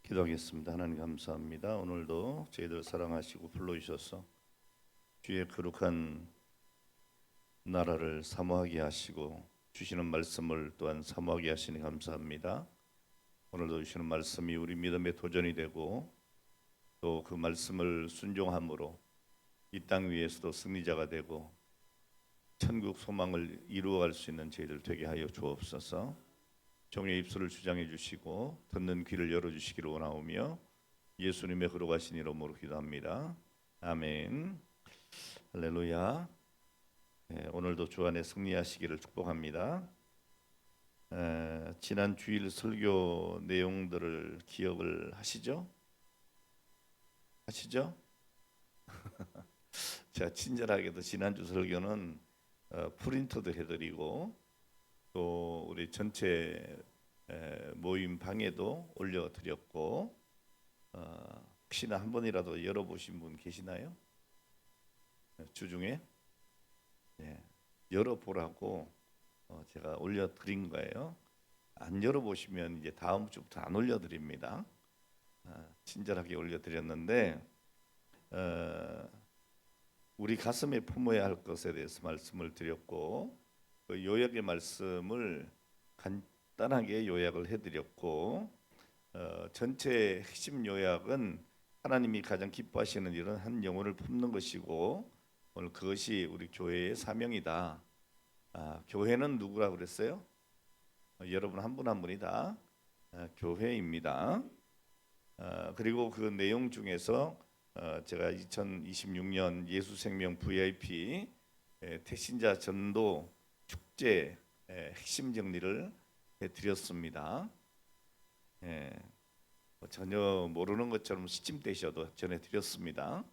기도하겠습니다. 하나님 감사합니다. 오늘도 저희들 사랑하시고 불러주셔서 주의 거룩한 나라를 사모하게 하시고 주시는 말씀을 또한 사모하게 하시니 감사합니다. 오늘도 주시는 말씀이 우리 믿음의 도전이 되고 또 그 말씀을 순종함으로 이 땅 위에서도 승리자가 되고 천국 소망을 이루어갈 수 있는 저희들 되게 하여 주옵소서. 종의 입술을 주장해 주시고 듣는 귀를 열어주시기를 원하오며 예수님의 거룩하신 이름으로 기도합니다. 아멘. 할렐루야. 오늘도 주 안에 승리하시기를 축복합니다. 지난 주일 설교 내용들을 기억을 하시죠? 제가 친절하게도 지난주 설교는 프린트도 해드리고 또 우리 전체 모임 방에도 올려드렸고 혹시나 한 번이라도 열어보신 분 계시나요? 주중에 열어보라고 제가 올려드린 거예요. 안 열어보시면 이제 다음 주부터 안 올려드립니다. 친절하게 올려드렸는데 우리 가슴에 품어야 할 것에 대해서 말씀을 드렸고 그 요약의 말씀을 간단하게 요약을 해드렸고 전체 핵심 요약은 하나님이 가장 기뻐하시는 일은 한 영혼을 품는 것이고 오늘 그것이 우리 교회의 사명이다. 교회는 누구라고 그랬어요? 여러분 한 분 한 분이 다 교회입니다. 그리고 그 내용 중에서 제가 2026년 예수생명 VIP 태신자 전도 축제 핵심 정리를 해드렸습니다. 전혀 모르는 것처럼 시침되셔도 전해드렸습니다.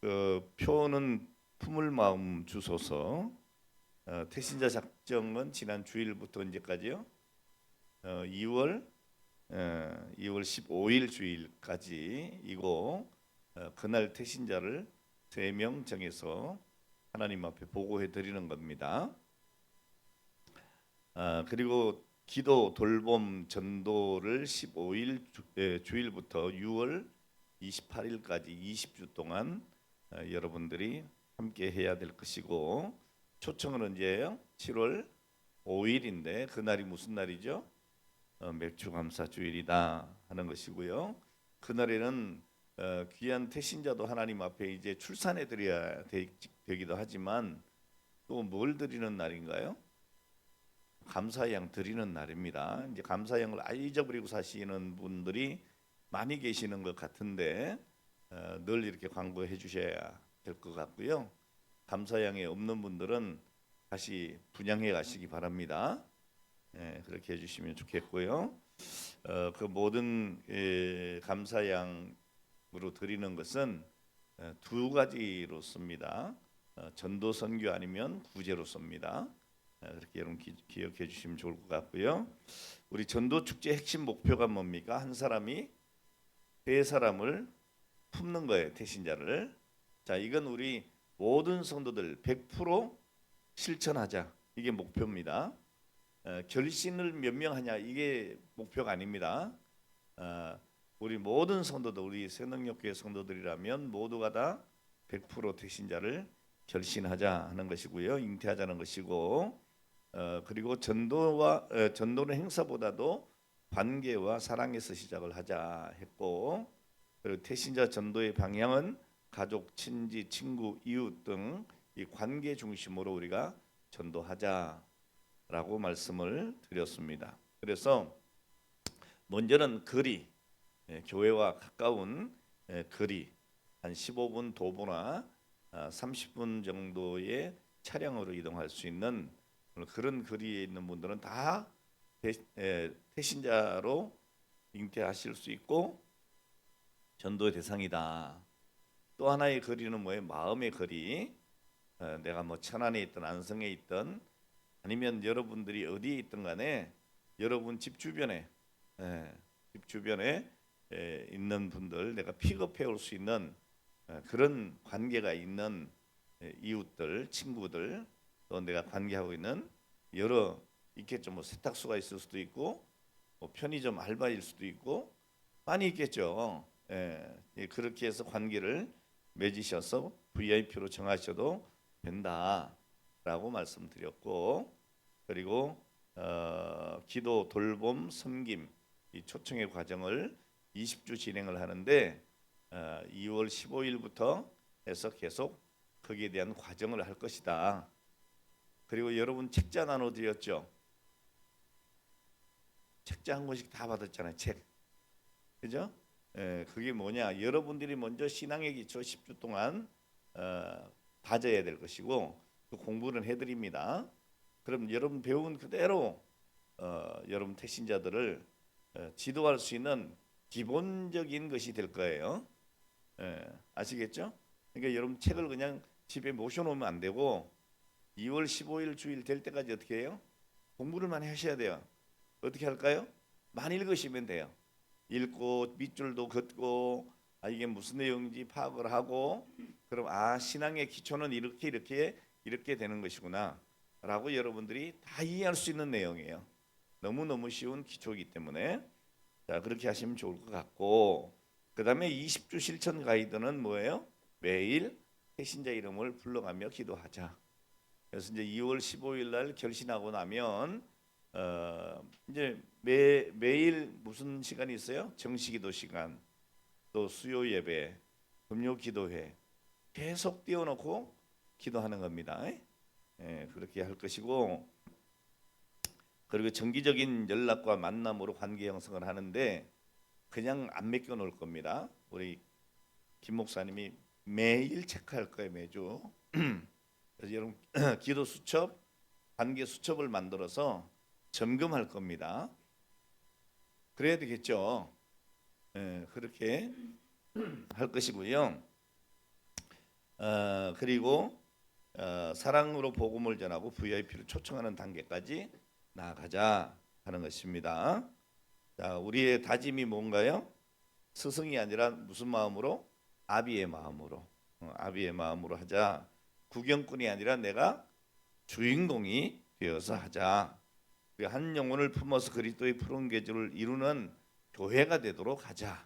그 표는 품을 마음 주소서. 태신자 작정은 지난 주일부터 언제까지요? 2월 15일 주일까지이고 그날 태신자를 3명 정해서 하나님 앞에 보고해 드리는 겁니다. 그리고 기도 돌봄 전도를 15일 주일부터 6월 28일까지 20주 동안 여러분들이 함께 해야 될 것이고 초청은 언제예요? 7월 5일인데 그날이 무슨 날이죠? 맥주감사 주일이다 하는 것이고요. 그날에는 귀한 태신자도 하나님 앞에 이제 출산해 드려야 되기도 하지만 또 뭘 드리는 날인가요? 감사양 드리는 날입니다. 이제 감사양을 아예 잊어버리고 사시는 분들이 많이 계시는 것 같은데 늘 이렇게 광고해 주셔야 될 것 같고요. 감사양이 없는 분들은 다시 분양해 가시기 바랍니다. 그렇게 해주시면 좋겠고요. 그 모든 감사양으로 드리는 것은 두 가지로 씁니다. 전도 선교 아니면 구제로 씁니다. 그렇게 여러분 기억해 주시면 좋을 것 같고요. 우리 전도 축제 핵심 목표가 뭡니까? 한 사람이 세 사람을 품는 거예요. 태신자를. 자, 이건 우리 모든 성도들 100% 실천하자. 이게 목표입니다. 결신을 몇 명 하냐 이게 목표가 아닙니다. 우리 모든 성도들, 우리 새능력교회 성도들이라면 모두가 다 100% 태신자를 결신하자 하는 것이고요. 잉태하자는 것이고 그리고 전도는 행사보다도 관계와 사랑에서 시작을 하자 했고 그리고 태신자 전도의 방향은 가족, 친지, 친구, 이웃 등 이 관계 중심으로 우리가 전도하자라고 말씀을 드렸습니다. 그래서 먼저는 거리, 교회와 가까운 거리 한 15분 도보나 30분 정도의 차량으로 이동할 수 있는 그런 거리에 있는 분들은 다 태신자로 잉태하실 수 있고 전도의 대상이다. 또 하나의 거리는 뭐예요? 마음의 거리. 내가 뭐 천안에 있든 안성에 있든 아니면 여러분들이 어디에 있든 간에 여러분 집 주변에 있는 분들 내가 픽업해 올 수 있는 그런 관계가 있는 이웃들, 친구들 또 내가 관계하고 있는 여러 있겠죠. 뭐 세탁소가 있을 수도 있고 뭐 편의점 알바일 수도 있고 많이 있겠죠. 그렇게 해서 관계를 맺으셔서 VIP로 정하셔도 된다라고 말씀드렸고, 그리고 기도, 돌봄, 섬김 이 초청의 과정을 20주 진행을 하는데 2월 15일부터 해서 계속 거기에 대한 과정을 할 것이다. 그리고 여러분 책자 나눠드렸죠. 책자 한 권씩 다 받았잖아요. 책, 그죠? 그게 뭐냐? 여러분들이 먼저 신앙의 기초 10주 동안 다져야 될 것이고 그 공부는 해드립니다. 그럼 여러분 배운 그대로 여러분 택신자들을 지도할 수 있는 기본적인 것이 될 거예요. 아시겠죠? 그러니까 여러분 책을 그냥 집에 모셔놓으면 안 되고 2월 15일 주일 될 때까지 어떻게 해요? 공부를 많이 하셔야 돼요. 어떻게 할까요? 많이 읽으시면 돼요. 읽고 밑줄도 긋고 이게 무슨 내용인지 파악을 하고 그럼 신앙의 기초는 이렇게 되는 것이구나 라고 여러분들이 다 이해할 수 있는 내용이에요. 너무너무 쉬운 기초이기 때문에 자 그렇게 하시면 좋을 것 같고, 그 다음에 20주 실천 가이드는 뭐예요? 매일 택신자 이름을 불러가며 기도하자. 그래서 이제 2월 15일 날 결신하고 나면 이제 매일 무슨 시간이 있어요? 정시기도 시간, 또 수요 예배, 금요 기도회 계속 띄워놓고 기도하는 겁니다. 그렇게 할 것이고, 그리고 정기적인 연락과 만남으로 관계 형성을 하는데 그냥 안 맡겨 놓을 겁니다. 우리 김 목사님이 매일 체크할 거예요, 매주. 그래서 여러분 기도 수첩, 관계 수첩을 만들어서 점검할 겁니다. 그래야 되겠죠. 그렇게 할 것이고요. 그리고 사랑으로 복음을 전하고 VIP를 초청하는 단계까지 나아가자 하는 것입니다. 자, 우리의 다짐이 뭔가요? 스승이 아니라 무슨 마음으로? 아비의 마음으로. 아비의 마음으로 하자. 구경꾼이 아니라 내가 주인공이 되어서 하자. 한 영혼을 품어서 그리스도의 푸른 계주를 이루는 교회가 되도록 하자.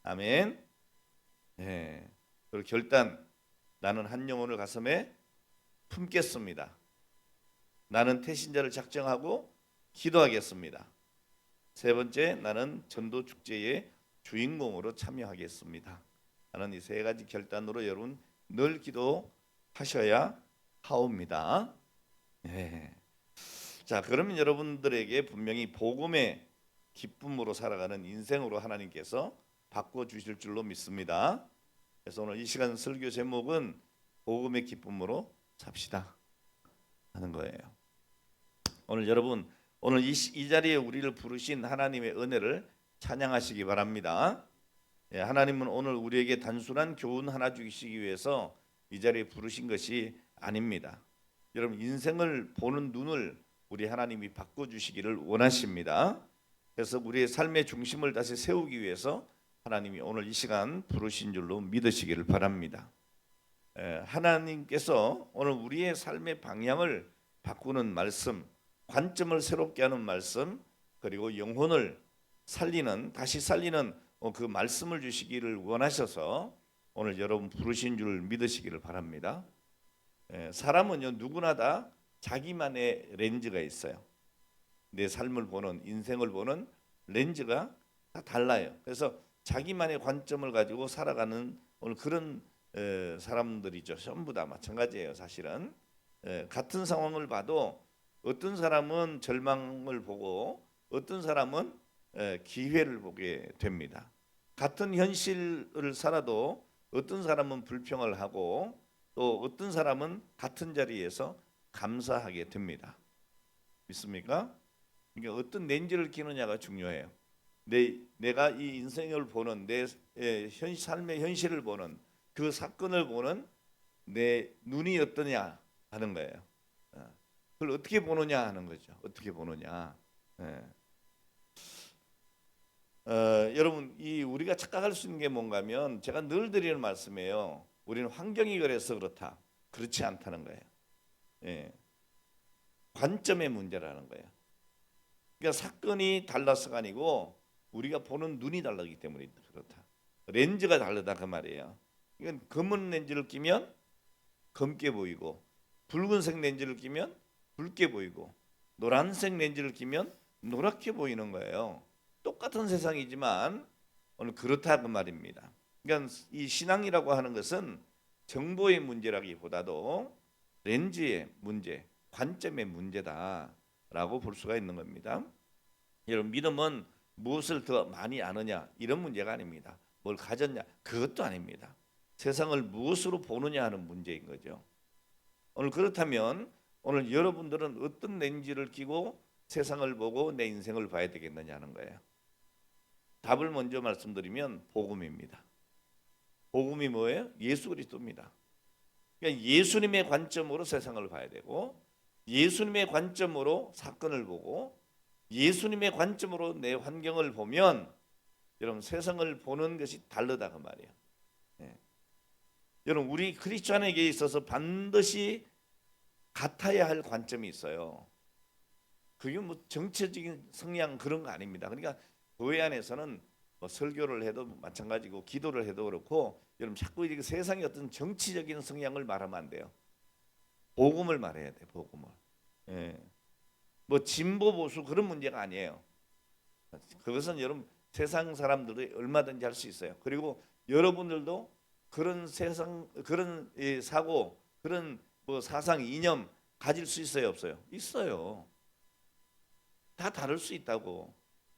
아멘. 그리고 결단, 나는 한 영혼을 가슴에 품겠습니다. 나는 태신자를 작정하고 기도하겠습니다. 세 번째, 나는 전도 축제의 주인공으로 참여하겠습니다. 하는 이 세 가지 결단으로 여러분 늘 기도하셔야 하옵니다. 자, 그러면 여러분들에게 분명히 복음의 기쁨으로 살아가는 인생으로 하나님께서 바꿔주실 줄로 믿습니다. 그래서 오늘 이 시간 설교 제목은 복음의 기쁨으로 삽시다 하는 거예요. 오늘 여러분 오늘 이 자리에 우리를 부르신 하나님의 은혜를 찬양하시기 바랍니다. 하나님은 오늘 우리에게 단순한 교훈 하나 주시기 위해서 이 자리에 부르신 것이 아닙니다. 여러분 인생을 보는 눈을 우리 하나님이 바꿔주시기를 원하십니다. 그래서 우리의 삶의 중심을 다시 세우기 위해서 하나님이 오늘 이 시간 부르신 줄로 믿으시기를 바랍니다. 하나님께서 오늘 우리의 삶의 방향을 바꾸는 말씀, 관점을 새롭게 하는 말씀, 그리고 영혼을 다시 살리는 그 말씀을 주시기를 원하셔서 오늘 여러분 부르신 줄 믿으시기를 바랍니다. 사람은요 누구나 다 자기만의 렌즈가 있어요. 내 삶을 보는, 인생을 보는 렌즈가 다 달라요. 그래서 자기만의 관점을 가지고 살아가는 오늘 그런 사람들이죠. 전부 다 마찬가지예요. 사실은 같은 상황을 봐도 어떤 사람은 절망을 보고 어떤 사람은 기회를 보게 됩니다. 같은 현실을 살아도 어떤 사람은 불평을 하고 또 어떤 사람은 같은 자리에서 감사하게 됩니다. 믿습니까? 그러니까 어떤 렌즈를 끼느냐가 중요해요. 내가 이 인생을 보는 내 삶의 현실을 보는 그 사건을 보는 내 눈이 어떠냐 하는 거예요. 그걸 어떻게 보느냐 하는 거죠. 어떻게 보느냐. 여러분 우리가 착각할 수 있는 게 뭔가면 제가 늘 드리는 말씀이에요. 우리는 환경이 그래서 그렇다. 그렇지 않다는 거예요. 관점의 문제라는 거예요. 그러니까 사건이 달라서가 아니고 우리가 보는 눈이 다르기 때문에 그렇다. 렌즈가 다르다 그 말이에요. 이건 검은 렌즈를 끼면 검게 보이고, 붉은색 렌즈를 끼면 붉게 보이고, 노란색 렌즈를 끼면 노랗게 보이는 거예요. 똑같은 세상이지만 오늘 그렇다 그 말입니다. 그러니까 이 신앙이라고 하는 것은 정보의 문제라기보다도 렌즈의 문제, 관점의 문제다라고 볼 수가 있는 겁니다. 여러분, 믿음은 무엇을 더 많이 아느냐 이런 문제가 아닙니다. 뭘 가졌냐 그것도 아닙니다. 세상을 무엇으로 보느냐 하는 문제인 거죠. 오늘 그렇다면 오늘 여러분들은 어떤 렌즈를 끼고 세상을 보고 내 인생을 봐야 되겠느냐 하는 거예요. 답을 먼저 말씀드리면 복음입니다. 복음이 뭐예요? 예수 그리스도입니다. 그러니까 예수님의 관점으로 세상을 봐야 되고, 예수님의 관점으로 사건을 보고, 예수님의 관점으로 내 환경을 보면 여러분 세상을 보는 것이 다르다 그 말이에요. 네. 여러분, 우리 크리스천에게 있어서 반드시 같아야 할 관점이 있어요. 그게 뭐 정치적인 성향 그런 거 아닙니다. 그러니까 교회 안에서는 뭐 설교를 해도 마찬가지고 기도를 해도 그렇고, 여러분 자꾸 이렇게 세상의 어떤 정치적인 성향을 말하면 안 돼요. 복음을 말해야 돼. 복음을. 예. 뭐 진보 보수 그런 문제가 아니에요. 그것은 여러분 세상 사람들이 얼마든지 할 수 있어요. 그리고 여러분들도 그런 세상 그런 사고 그런 뭐 사상 이념 가질 수 있어요, 없어요? 있어요. 다 다를 수 있다고.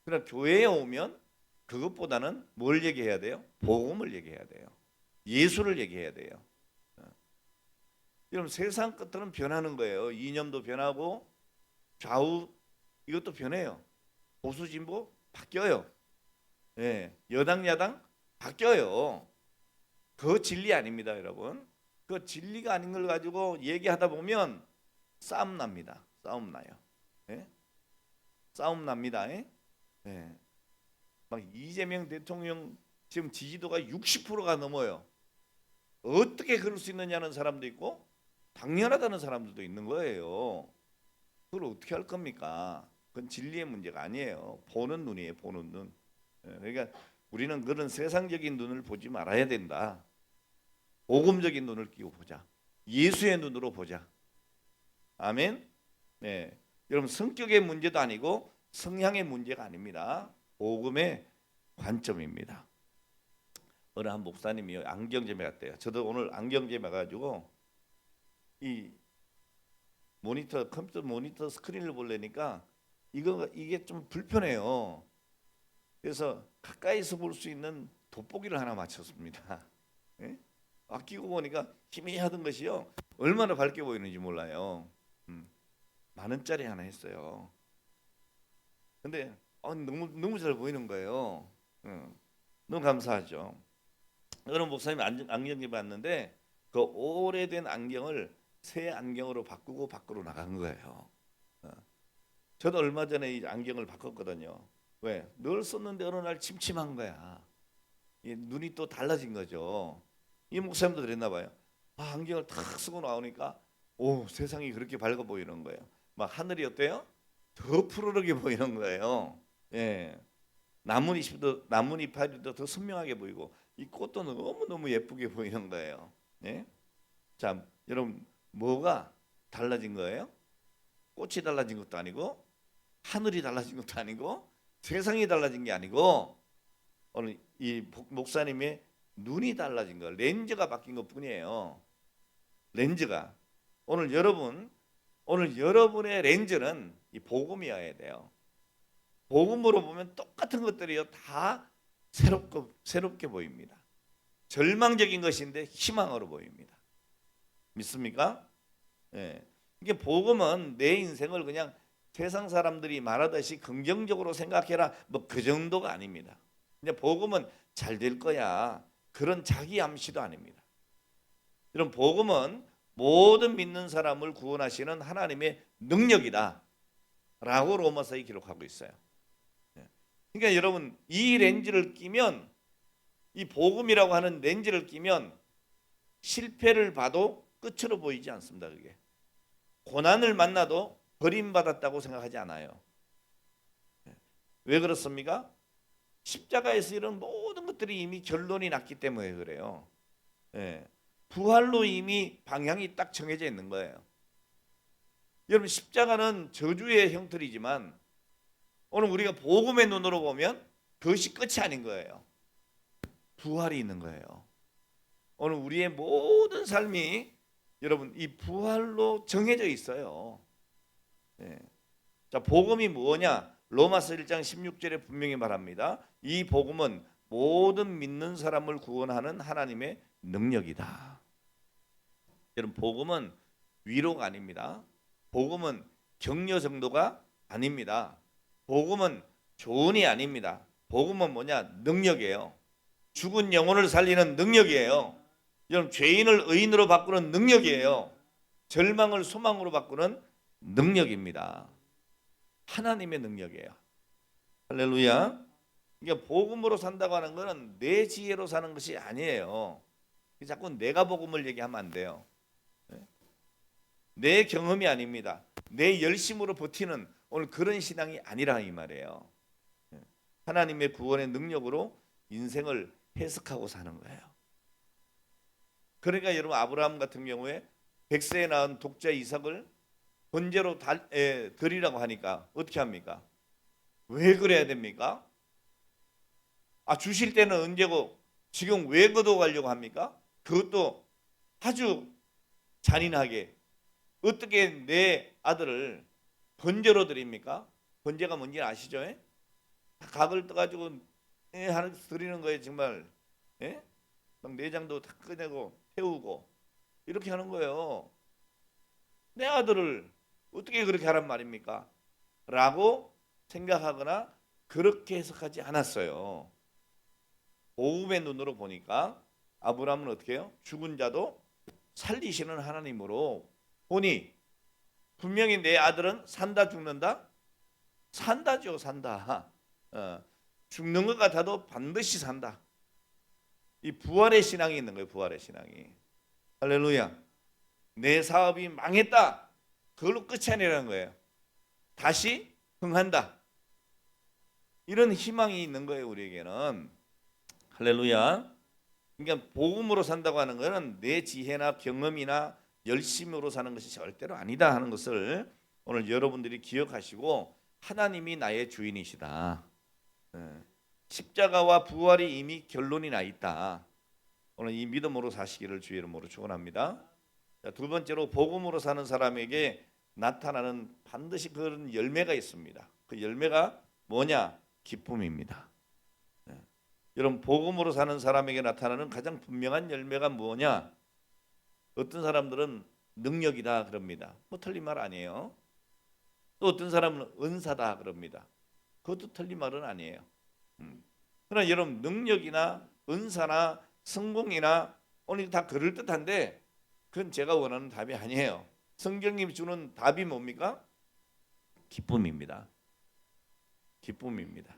그러나 교회에 오면 그것보다는 뭘 얘기해야 돼요? 복음을 얘기해야 돼요. 예수를 얘기해야 돼요. 여러분 세상 것들은 변하는 거예요. 이념도 변하고 좌우 이것도 변해요. 보수 진보 바뀌어요. 예, 여당 야당 바뀌어요. 그 진리 아닙니다, 여러분. 그 진리가 아닌 걸 가지고 얘기하다 보면 싸움 납니다. 싸움 나요. 예? 싸움 납니다. 예? 예. 막 이재명 대통령 지금 지지도가 60%가 넘어요. 어떻게 그럴 수 있느냐는 사람도 있고 당연하다는 사람들도 있는 거예요. 그걸 어떻게 할 겁니까? 그건 진리의 문제가 아니에요. 보는 눈이에요. 보는 눈. 그러니까 우리는 그런 세상적인 눈을 보지 말아야 된다. 복음적인 눈을 끼고 보자. 예수의 눈으로 보자. 아멘. 네. 여러분 성격의 문제도 아니고 성향의 문제가 아닙니다. 복음의 관점입니다. 어느 한 목사님이 안경점에 갔대요. 저도 오늘 안경점에 가가지고 이 모니터 컴퓨터 모니터 스크린을 보려니까 이게 좀 불편해요. 그래서 가까이서 볼 수 있는 돋보기를 하나 맞췄습니다. 예? 끼고 보니까 희미하던 것이요 얼마나 밝게 보이는지 몰라요. 10,000원짜리 하나 했어요. 근데 너무 잘 보이는 거예요. 너무 감사하죠. 어느 목사님 안경이 봤는데 그 오래된 안경을 새 안경으로 바꾸고 밖으로 나간 거예요. 저도 얼마 전에 이 안경을 바꿨거든요. 왜? 늘 썼는데 어느 날 침침한 거야. 눈이 또 달라진 거죠. 이 목사님도 그랬나 봐요. 안경을 탁 쓰고 나오니까 오, 세상이 그렇게 밝아 보이는 거예요. 막 하늘이 어때요? 더 푸르르게 보이는 거예요. 예. 나뭇잎파리도 더 선명하게 보이고 이 꽃도 너무너무 예쁘게 보이는 거예요. 예? 자, 여러분 뭐가 달라진 거예요? 꽃이 달라진 것도 아니고 하늘이 달라진 것도 아니고 세상이 달라진 게 아니고 오늘 이 목사님의 눈이 달라진 거, 렌즈가 바뀐 것 뿐이에요. 렌즈가 오늘 여러분의 렌즈는 이 복음이어야 돼요. 복음으로 보면 똑같은 것들이요 다 새롭게 보입니다. 절망적인 것인데 희망으로 보입니다. 믿습니까? 예. 이게 복음은 내 인생을 그냥 세상 사람들이 말하듯이 긍정적으로 생각해라 뭐 그 정도가 아닙니다. 근데 복음은 잘 될 거야 그런 자기 암시도 아닙니다. 이런 복음은 모든 믿는 사람을 구원하시는 하나님의 능력이다 라고 로마서에 기록하고 있어요. 그러니까 여러분 이 렌즈를 끼면 이 복음이라고 하는 렌즈를 끼면 실패를 봐도 끝으로 보이지 않습니다. 그게 고난을 만나도 버림받았다고 생각하지 않아요. 왜 그렇습니까? 십자가에서 이런 모든 것들이 이미 결론이 났기 때문에 그래요. 예. 부활로 이미 방향이 딱 정해져 있는 거예요. 여러분 십자가는 저주의 형틀이지만 오늘 우리가 복음의 눈으로 보면 그것이 끝이 아닌 거예요. 부활이 있는 거예요. 오늘 우리의 모든 삶이 여러분 이 부활로 정해져 있어요. 예. 자, 복음이 뭐냐? 로마서 1장 16절에 분명히 말합니다. 이 복음은 모든 믿는 사람을 구원하는 하나님의 능력이다. 여러분 복음은 위로가 아닙니다. 복음은 격려 정도가 아닙니다. 복음은 조언이 아닙니다. 복음은 뭐냐? 능력이에요. 죽은 영혼을 살리는 능력이에요. 여러분 죄인을 의인으로 바꾸는 능력이에요. 절망을 소망으로 바꾸는 능력입니다. 하나님의 능력이에요. 할렐루야. 그러니까 복음으로 산다고 하는 것은 내 지혜로 사는 것이 아니에요. 자꾸 내가 복음을 얘기하면 안 돼요. 내 경험이 아닙니다. 내 열심으로 버티는 오늘 그런 신앙이 아니라 이 말이에요. 하나님의 구원의 능력으로 인생을 해석하고 사는 거예요. 그러니까 여러분 아브라함 같은 경우에 100세에 낳은 독자 이삭을 번제로 드리라고 하니까 어떻게 합니까? 왜 그래야 됩니까? 주실 때는 언제고 지금 왜 거둬가려고 합니까? 그것도 아주 잔인하게 어떻게 내 아들을 번제로 드립니까? 번제가 뭔지 아시죠? 각을 떠가지고 하나 드리는 거예요. 정말 막 내장도 다 꺼내고 태우고 이렇게 하는 거예요. 내 아들을 어떻게 그렇게 하란 말입니까? 라고 생각하거나 그렇게 해석하지 않았어요. 복음의 눈으로 보니까 아브라함은 어떻게 해요? 죽은 자도 살리시는 하나님으로 보니 분명히 내 아들은 산다 죽는다? 산다죠. 산다. 죽는 것 같아도 반드시 산다. 이 부활의 신앙이 있는 거예요. 부활의 신앙이. 할렐루야. 내 사업이 망했다. 그걸로 끝이 아니라는 거예요. 다시 흥한다. 이런 희망이 있는 거예요. 우리에게는. 할렐루야. 그러니까 복음으로 산다고 하는 것은 내 지혜나 경험이나 열심으로 사는 것이 절대로 아니다 하는 것을 오늘 여러분들이 기억하시고 하나님이 나의 주인이시다. 십자가와 부활이 이미 결론이 나 있다. 오늘 이 믿음으로 사시기를 주의 이름으로 축원합니다. 두 번째로 복음으로 사는 사람에게 나타나는 반드시 그런 열매가 있습니다. 그 열매가 뭐냐? 기쁨입니다. 여러분 복음으로 사는 사람에게 나타나는 가장 분명한 열매가 뭐냐? 어떤 사람들은 능력이다 그럽니다. 뭐 틀린 말 아니에요. 또 어떤 사람은 은사다 그럽니다. 그것도 틀린 말은 아니에요. 그러나 여러분 능력이나 은사나 성공이나 오늘 다 그럴듯한데 그건 제가 원하는 답이 아니에요. 성경님이 주는 답이 뭡니까? 기쁨입니다. 기쁨입니다.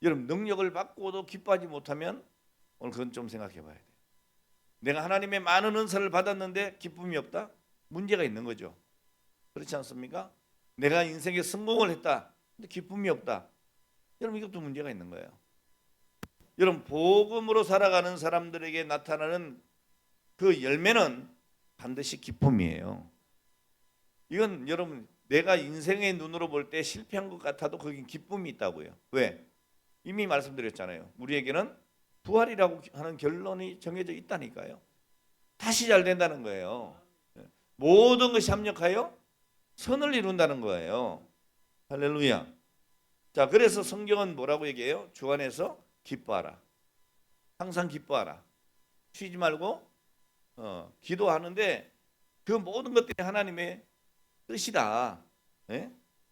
여러분 능력을 받고도 기뻐하지 못하면 오늘 그건 좀 생각해 봐야 돼요. 내가 하나님의 많은 은사를 받았는데 기쁨이 없다? 문제가 있는 거죠. 그렇지 않습니까? 내가 인생에 성공을 했다. 근데 기쁨이 없다. 여러분 이것도 문제가 있는 거예요. 여러분 복음으로 살아가는 사람들에게 나타나는 그 열매는 반드시 기쁨이에요. 이건 여러분 내가 인생의 눈으로 볼 때 실패한 것 같아도 거긴 기쁨이 있다고요. 왜? 이미 말씀드렸잖아요. 우리에게는 부활이라고 하는 결론이 정해져 있다니까요. 다시 잘 된다는 거예요. 모든 것이 합력하여 선을 이룬다는 거예요. 할렐루야. 자, 그래서 성경은 뭐라고 얘기해요? 주 안에서 기뻐하라. 항상 기뻐하라. 쉬지 말고 기도하는데 그 모든 것들이 하나님의 뜻이다.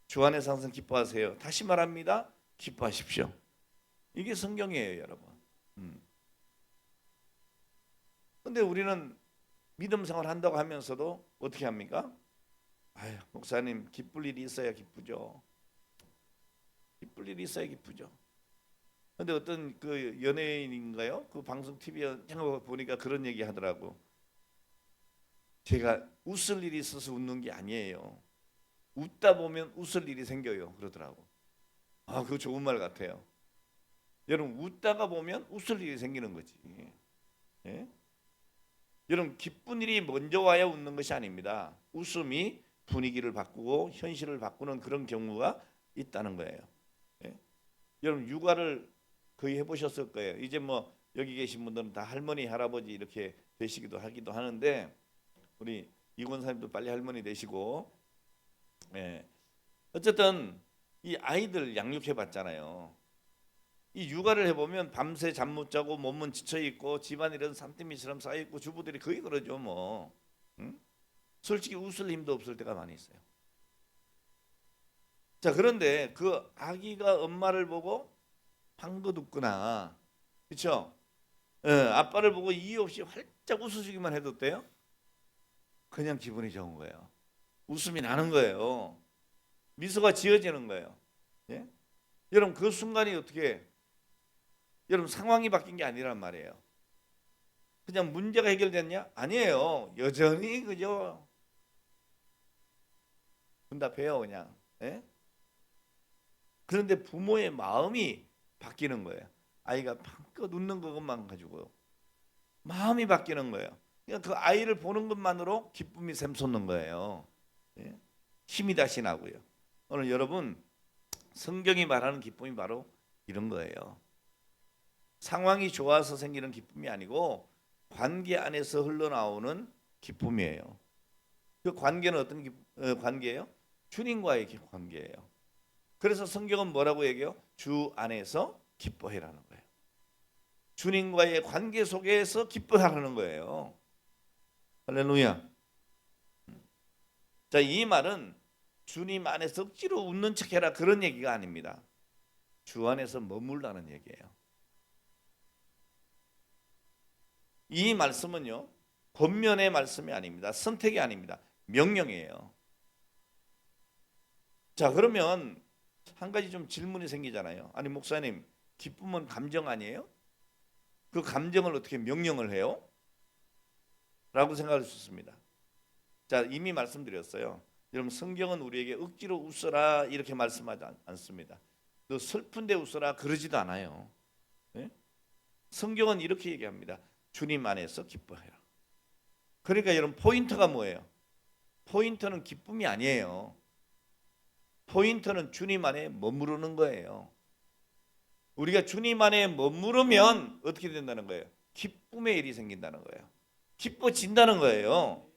주 안에서 항상 기뻐하세요. 다시 말합니다. 기뻐하십시오. 이게 성경이에요, 여러분. 근데 우리는 믿음 생활 한다고 하면서도 어떻게 합니까? 아유, 목사님 기쁠 일이 있어야 기쁘죠. 기쁠 일이 있어야 기쁘죠. 근데 어떤 그 연예인인가요? 그 방송 TV에 보니까 그런 얘기 하더라고. 제가 웃을 일이 있어서 웃는 게 아니에요. 웃다 보면 웃을 일이 생겨요. 그러더라고. 아, 그거 좋은 말 같아요. 여러분 웃다가 보면 웃을 일이 생기는 거지. 예? 여러분 기쁜 일이 먼저 와야 웃는 것이 아닙니다. 웃음이 분위기를 바꾸고 현실을 바꾸는 그런 경우가 있다는 거예요. 예? 여러분 육아를 거의 해보셨을 거예요. 이제 뭐 여기 계신 분들은 다 할머니 할아버지 이렇게 되시기도 하기도 하는데 우리 이 권사님도 빨리 할머니 되시고 예. 어쨌든 이 아이들 양육해 봤잖아요. 이 육아를 해보면 밤새 잠 못 자고 몸은 지쳐 있고 집안일은 산더미처럼 쌓여 있고 주부들이 거의 그러죠 뭐. 응? 솔직히 웃을 힘도 없을 때가 많이 있어요. 자, 그런데 그 아기가 엄마를 보고 방긋 웃거나 그렇죠? 아빠를 보고 이유 없이 활짝 웃어주기만 해도 돼요? 그냥 기분이 좋은 거예요. 웃음이 나는 거예요. 미소가 지어지는 거예요. 예? 여러분 그 순간이 어떻게 여러분 상황이 바뀐 게 아니란 말이에요. 그냥 문제가 해결됐냐? 아니에요. 여전히 그저 응답해요 그냥. 예? 그런데 부모의 마음이 바뀌는 거예요. 아이가 방긋 웃는 것만 가지고 마음이 바뀌는 거예요. 그냥 그 아이를 보는 것만으로 기쁨이 샘솟는 거예요. 예? 힘이 다시 나고요. 오늘 여러분 성경이 말하는 기쁨이 바로 이런 거예요. 상황이 좋아서 생기는 기쁨이 아니고 관계 안에서 흘러나오는 기쁨이에요. 그 관계는 어떤 관계예요? 주님과의 관계예요. 그래서 성경은 뭐라고 얘기해요? 주 안에서 기뻐해라는 거예요. 주님과의 관계 속에서 기뻐하라는 거예요. 할렐루야. 자, 이 말은 주님 안에서 억지로 웃는 척해라 그런 얘기가 아닙니다. 주 안에서 머물라는 얘기예요. 이 말씀은요 권면의 말씀이 아닙니다. 선택이 아닙니다. 명령이에요. 자, 그러면 한 가지 좀 질문이 생기잖아요. 아니 목사님, 기쁨은 감정 아니에요? 그 감정을 어떻게 명령을 해요? 라고 생각할 수 있습니다. 자, 이미 말씀드렸어요. 여러분 성경은 우리에게 억지로 웃어라 이렇게 말씀하지 않습니다. 너 슬픈데 웃어라 그러지도 않아요. 네? 성경은 이렇게 얘기합니다. 주님 안에서 기뻐해라. 그러니까 여러분 포인트가 뭐예요? 포인트는 기쁨이 아니에요. 포인트는 주님 안에 머무르는 거예요. 우리가 주님 안에 머무르면 어떻게 된다는 거예요? 기쁨의 일이 생긴다는 거예요. 기뻐진다는 거예요.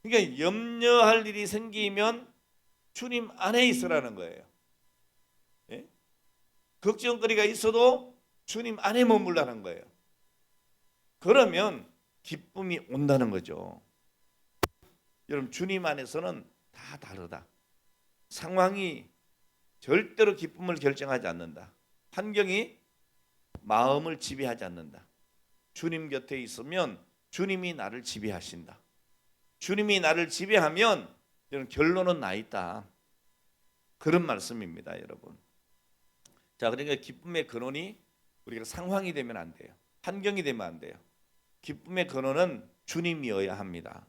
그러니까 염려할 일이 생기면 주님 안에 있으라는 거예요. 예? 걱정거리가 있어도 주님 안에 머물라는 거예요. 그러면 기쁨이 온다는 거죠. 여러분 주님 안에서는 다 다르다. 상황이 절대로 기쁨을 결정하지 않는다. 환경이 마음을 지배하지 않는다. 주님 곁에 있으면 주님이 나를 지배하신다. 주님이 나를 지배하면 결론은 나 있다. 그런 말씀입니다, 여러분. 자, 그러니까 기쁨의 근원이 우리가 상황이 되면 안 돼요. 환경이 되면 안 돼요. 기쁨의 근원은 주님이어야 합니다.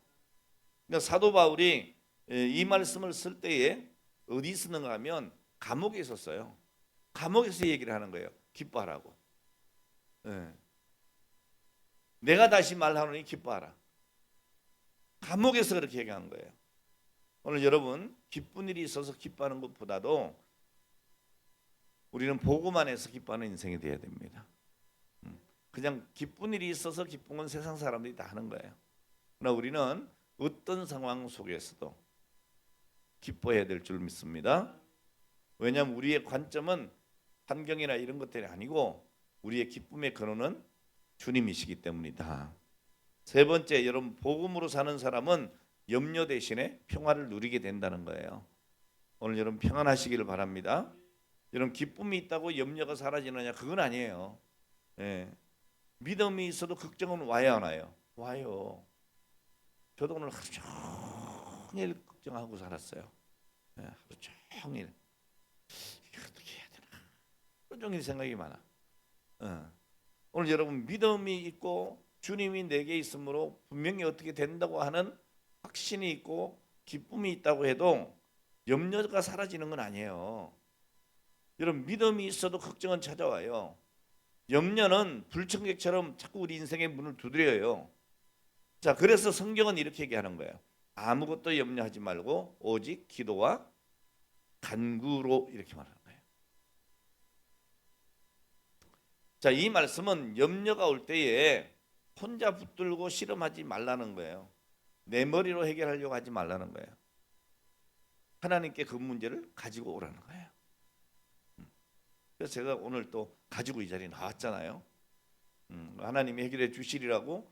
그러니까 사도 바울이 이 말씀을 쓸 때에 어디 쓰는가 하면 감옥에 있었어요. 감옥에서 얘기를 하는 거예요. 기뻐하라고. 네. 내가 다시 말하노니 기뻐하라. 감옥에서 그렇게 얘기한 거예요. 오늘 여러분 기쁜 일이 있어서 기뻐하는 것보다도 우리는 보고만 해서 기뻐하는 인생이 되어야 됩니다. 그냥 기쁜 일이 있어서 기쁜 건 세상 사람들이 다 하는 거예요. 그러나 우리는 어떤 상황 속에서도 기뻐해야 될 줄 믿습니다. 왜냐하면 우리의 관점은 환경이나 이런 것들이 아니고 우리의 기쁨의 근원은 주님이시기 때문이다. 세 번째, 여러분 복음으로 사는 사람은 염려 대신에 평화를 누리게 된다는 거예요. 오늘 여러분 평안하시기를 바랍니다. 여러분 기쁨이 있다고 염려가 사라지느냐? 그건 아니에요. 예. 믿음이 있어도 걱정은 와야 하나요? 와요. 저도 오늘 하루 종일 걱정하고 살았어요. 예, 하루 종일 이거 어떻게 해야 되나? 하루 종일 생각이 많아. 오늘 여러분 믿음이 있고 주님이 내게 있으므로 분명히 어떻게 된다고 하는 확신이 있고 기쁨이 있다고 해도 염려가 사라지는 건 아니에요. 여러분 믿음이 있어도 걱정은 찾아와요. 염려는 불청객처럼 자꾸 우리 인생의 문을 두드려요. 자, 그래서 성경은 이렇게 얘기하는 거예요. 아무것도 염려하지 말고 오직 기도와 간구로 이렇게 말하는 거예요. 자, 이 말씀은 염려가 올 때에 혼자 붙들고 씨름하지 말라는 거예요. 내 머리로 해결하려고 하지 말라는 거예요. 하나님께 그 문제를 가지고 오라는 거예요. 그래서 제가 오늘 또 가지고 이 자리에 나왔잖아요. 하나님이 해결해 주시리라고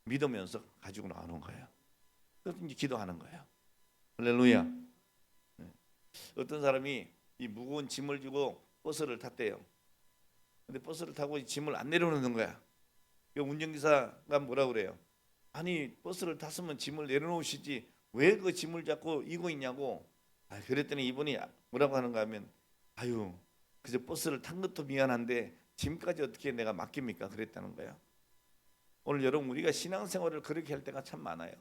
믿으면서 가지고 나오는 거예요. 그래서 이제 기도하는 거예요. 할렐루야. 어떤 사람이 이 무거운 짐을 지고 버스를 탔대요. 근데 버스를 타고 짐을 안 내려놓는 거야. 운전기사가 뭐라 그래요? 아니 버스를 탔으면 짐을 내려놓으시지 왜 그 짐을 자꾸 이고 있냐고. 그랬더니 이분이 뭐라고 하는가 하면 아유 그저 버스를 탄 것도 미안한데 짐까지 어떻게 내가 맡깁니까? 그랬다는 거예요. 오늘 여러분 우리가 신앙생활을 그렇게 할 때가 참 많아요.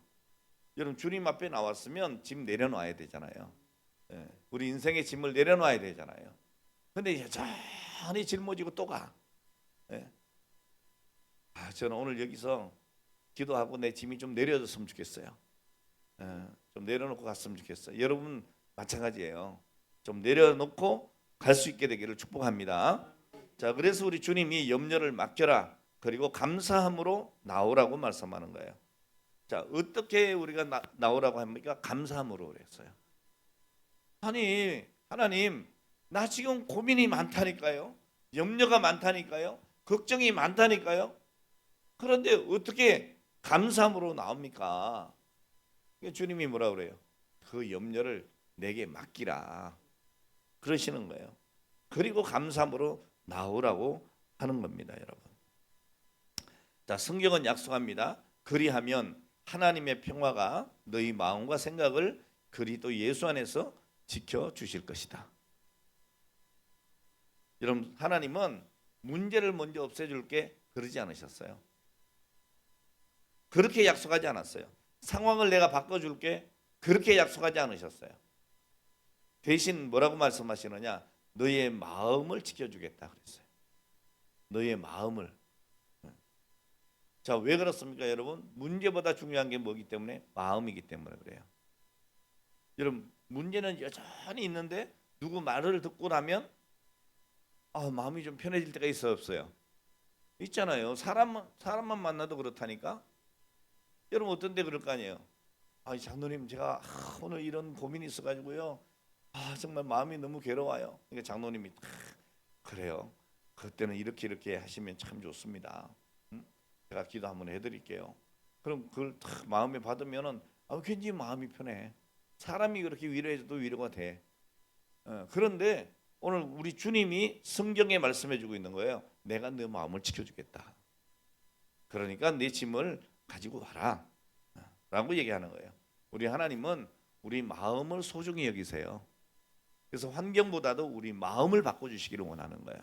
여러분 주님 앞에 나왔으면 짐 내려놔야 되잖아요. 우리 인생의 짐을 내려놔야 되잖아요. 근데 여전히 짊어지고 또 가. 저는 오늘 여기서 기도하고 내 짐이 좀 내려졌으면 좋겠어요. 좀 내려놓고 갔으면 좋겠어요. 여러분 마찬가지예요. 좀 내려놓고 갈 수 있게 되기를 축복합니다. 자, 그래서 우리 주님이 염려를 맡겨라. 그리고 감사함으로 나오라고 말씀하는 거예요. 자, 어떻게 우리가 나오라고 합니까? 감사함으로 그랬어요. 아니, 하나님, 나 지금 고민이 많다니까요. 염려가 많다니까요. 걱정이 많다니까요. 그런데 어떻게 감사함으로 나옵니까? 주님이 뭐라 그래요? 그 염려를 내게 맡기라. 그러시는 거예요. 그리고 감사함으로 나오라고 하는 겁니다, 여러분. 자, 성경은 약속합니다. 그리하면 하나님의 평화가 너희 마음과 생각을 그리스도 예수 안에서 지켜 주실 것이다. 여러분, 하나님은 문제를 먼저 없애줄게 그러지 않으셨어요. 그렇게 약속하지 않았어요. 상황을 내가 바꿔줄게 그렇게 약속하지 않으셨어요. 대신 뭐라고 말씀하시느냐? 너의 마음을 지켜주겠다 그랬어요. 너의 마음을. 자, 왜 그렇습니까, 여러분? 문제보다 중요한 게 뭐기 때문에? 마음이기 때문에 그래요. 여러분, 문제는 여전히 있는데 누구 말을 듣고 나면 마음이 좀 편해질 때가 있어요, 없어요? 있잖아요. 사람만 만나도 그렇다니까. 여러분 어떤 데 그럴 거 아니에요. 장로님 제가 오늘 이런 고민이 있어가지고요. 정말 마음이 너무 괴로워요. 그러니까 장로님이 그래요. 그때는 이렇게 하시면 참 좋습니다. 제가 기도 한번 해드릴게요. 그럼 그걸 딱 마음에 받으면은 괜히 마음이 편해. 사람이 그렇게 위로해줘도 위로가 돼. 그런데 오늘 우리 주님이 성경에 말씀해주고 있는 거예요. 내가 네 마음을 지켜주겠다. 그러니까 내 짐을 가지고 와라 라고 얘기하는 거예요. 우리 하나님은 우리 마음을 소중히 여기세요. 그래서 환경보다도 우리 마음을 바꿔주시기를 원하는 거예요.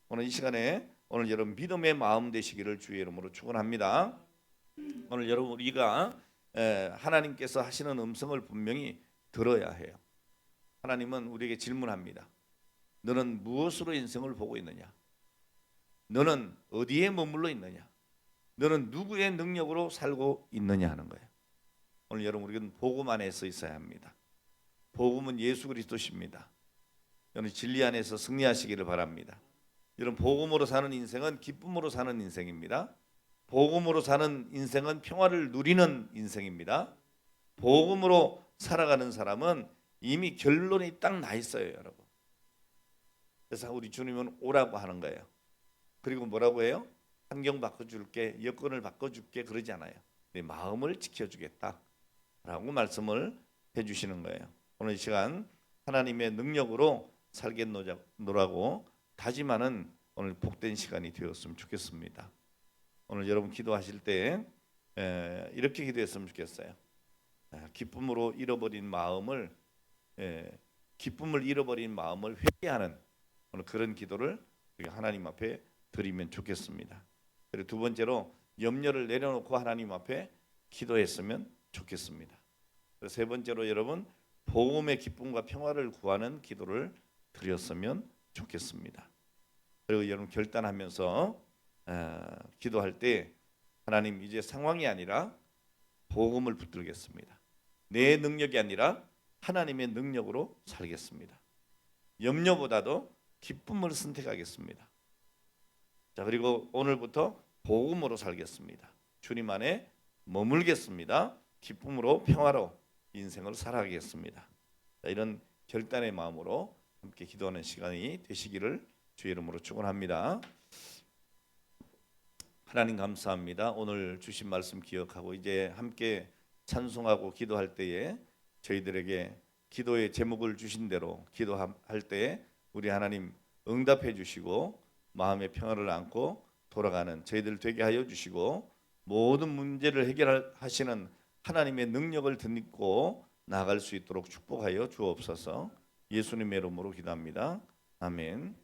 오늘 이 시간에 오늘 여러분 믿음의 마음 되시기를 주의 이름으로 축원합니다. 오늘 여러분 우리가 하나님께서 하시는 음성을 분명히 들어야 해요. 하나님은 우리에게 질문합니다. 너는 무엇으로 인생을 보고 있느냐? 너는 어디에 머물러 있느냐? 너는 누구의 능력으로 살고 있느냐 하는 거예요. 오늘 여러분 우리는 복음 안에서 있어야 합니다. 복음은 예수 그리스도십니다. 여러분 진리 안에서 승리하시기를 바랍니다. 여러분 복음으로 사는 인생은 기쁨으로 사는 인생입니다. 복음으로 사는 인생은 평화를 누리는 인생입니다. 복음으로 살아가는 사람은 이미 결론이 딱 나 있어요, 여러분. 그래서 우리 주님은 오라고 하는 거예요. 그리고 뭐라고 해요? 환경 바꿔줄게, 여건을 바꿔줄게 그러지 않아요. 내 마음을 지켜주겠다 라고 말씀을 해주시는 거예요. 오늘 이 시간 하나님의 능력으로 살겠노라고 다짐하는 오늘 복된 시간이 되었으면 좋겠습니다. 오늘 여러분 기도하실 때 이렇게 기도했으면 좋겠어요. 기쁨을 잃어버린 마음을 회개하는 오늘 그런 기도를 하나님 앞에 드리면 좋겠습니다. 그리고 두 번째로 염려를 내려놓고 하나님 앞에 기도했으면 좋겠습니다. 그리고 세 번째로 여러분 복음의 기쁨과 평화를 구하는 기도를 드렸으면 좋겠습니다. 그리고 여러분 결단하면서 기도할 때 하나님 이제 상황이 아니라 복음을 붙들겠습니다. 내 능력이 아니라 하나님의 능력으로 살겠습니다. 염려보다도 기쁨을 선택하겠습니다. 자, 그리고 오늘부터 복음으로 살겠습니다. 주님 안에 머물겠습니다. 기쁨으로 평화로 인생을 살아가겠습니다. 자, 이런 결단의 마음으로 함께 기도하는 시간이 되시기를 주의 이름으로 축원합니다. 하나님 감사합니다. 오늘 주신 말씀 기억하고 이제 함께 찬송하고 기도할 때에 저희들에게 기도의 제목을 주신 대로 기도할 때 우리 하나님 응답해 주시고 마음의 평화를 안고 돌아가는 저희들 되게 하여 주시고 모든 문제를 해결하시는 하나님의 능력을 덧입고 나아갈 수 있도록 축복하여 주옵소서. 예수님의 이름으로 기도합니다. 아멘.